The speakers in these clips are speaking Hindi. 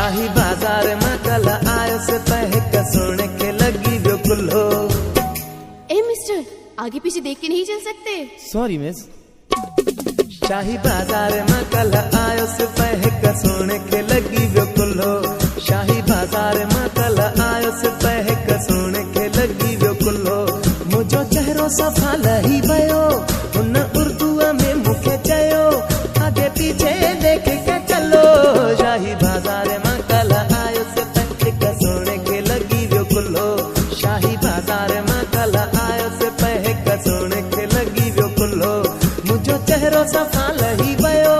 शाही बाजार में कल आयो से पह कसुण के लगी जो कुल्हो। ए मिस्टर, आगे पीछे देख के नहीं चल सकते? Sorry miss. शाही बाजार में कल आयो से पह कसुण के लगी जो कुल्हो। शाही बाजार में कल आयो से पह कसुण के लगी जो कुल्हो। मुझो चेहरो सफा लही भयो, उन उर्दू में मुखे चयो, आगे पीछे देख के चलो। शाही बाजार में कल आयो से पह कसुण के लगी जो कुल्हो। शाही बाजार में कल आयो से पह कसुण के लगी जो कुल्हो। मुझो चेहरो सफा लही भयो,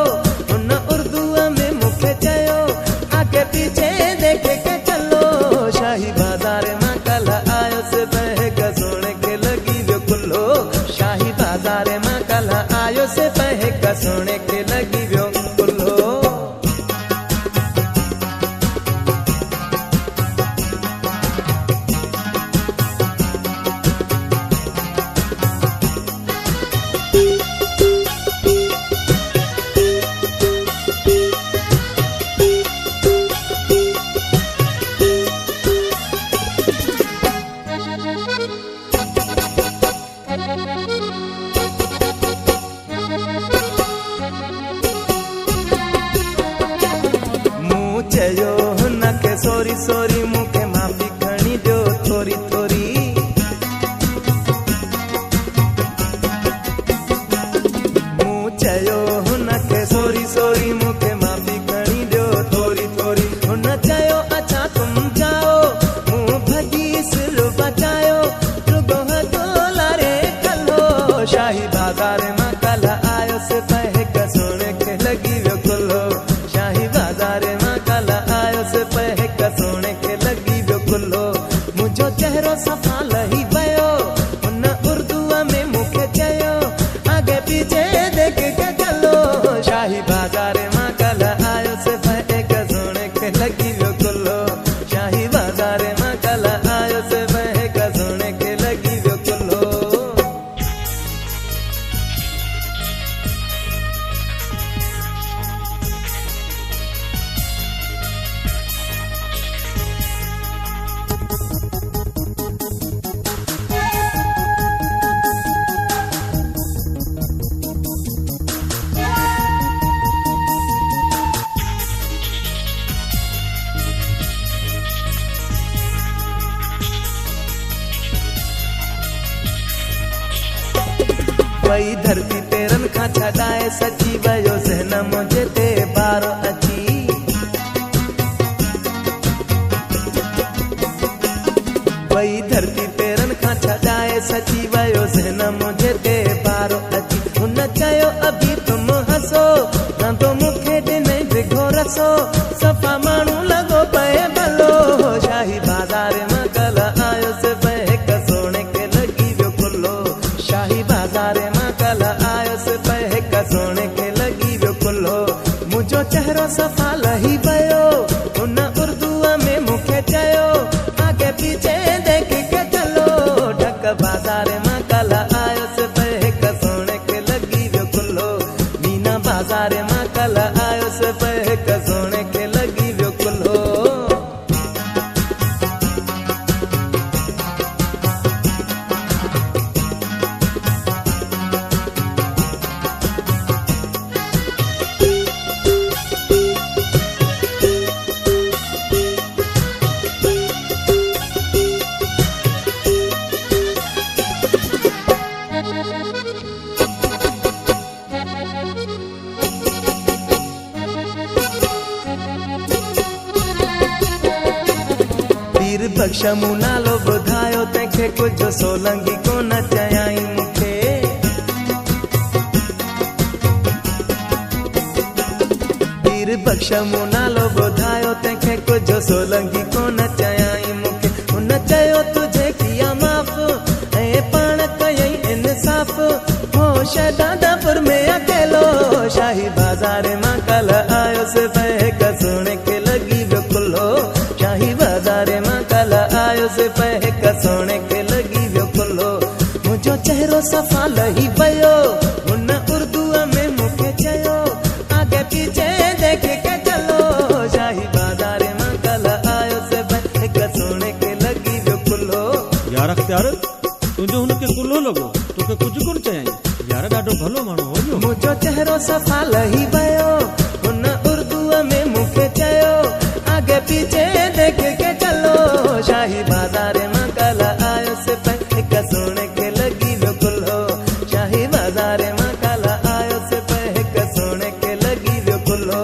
उन उर्दू में मुखे चयो, आगे पीछे देख के चलो। शाही बाजार में कल आयो से पह कसुण के लगी जो कुल्हो। शाही बाजार में कल आयो से पह कसुण के लगी जो कुल्हो। चयो हुन के सोरी सोरी मुखे माफी खणी जो थोरी थोरी। मुँह चयो हुन के सोरी सोरी मुखे माफी खणी जो थोरी थोरी। हुन चयो अच्छा तुम जाओ, मुँह भजी सिर बचायो, रुगो हथो लारे कलो। शाही बाजार में कल आयो से पह कसुण के लगी जो कुल्हो। शाही बाजार में कल आयो से पह कसुण के लगी जो कुल्हो। मुझो चेहरो सफा लही भयो, उन उर्दू में मुखे चयो, आगे पीछे देख के चलो। शाही बाजार में कल आयो से पह कसुण के लगी जो कुल्हो। शाही बाजार में कल आयो से पह कसुण के लगी जो कुल्हो। वही धरती तेरन खा छाए सची वयो सहन मुझे ते बारो अची। वही धरती तेरन खा छाए सची वयो सहन मुझे ते बारो अची। हुन चयो अभी तुम हंसो, न तो मुखे ॾिनई बिघो रसो, सफ़ा माण्हू लॻो पए भलो। शाही बाजार में कल आयो से पह कसुण के लगी जो कुल्हो। शाही बाजार में कल आयो से पह कसुण के लगी जो कुल्हो। मुझो चेहरो सफा लही भयो, उन उर्दू में मुखे चयो, आगे पीछे देख के चलो। ढक बाजार में कल आयो से पह कसुण के लगी जो कुल्हो। मीना बाजार में कल आयो से पह कसुण के लगी जो कुल्हो। वीर बख्श मूं नालो ॿुधायो, तंहिंखे कुझु सोलंगी कोन चयाई मूंखे। वीर बख्श मूं नालो ॿुधायो, तंहिंखे कुझु सोलंगी कोन चयाई मूंखे। हुन चयो तुझे किया माफ़, ऐं पाण कयई इंसाफ़, होश दादापुर में अकेलो। शाही बाजार में कल आयो से पह कसुण के लगी जो कुल्हो। शाही बाजार में कल आयो से पह कसुण के लगी जो कुल्हो। मुझो चेहरो सफा लही भयो, उन उर्दू में मुखे चयो, आगे पीछे देख के चलो। शाही बाजार में यार तुझे हुनखे कुल्हो लॻो तोखे कुझु कोन चयाई यार ॾाढो भलो माण्हू हो जो मुझो चेहरो सफ़ा लही वियो हुन उर्दूअ में मूंखे चयो आगे पीछे देख के चलो शाही बाज़ार मां कल आयुसि पे हिक सोने खे लॻी वियो कुल्हो शाही बाज़ार मां कल आयुसि पे हिक सोने खे लॻी वियो कुल्हो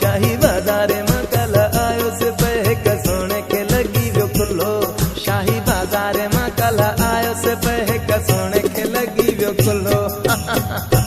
शाही बाज़ार मां कल आयुसि पे हिक सोने खे लॻी वियो कुल्हो शाही बाज़ार मां कल आयुसि पे हिक सोने खे लॻी वियो कुल्हो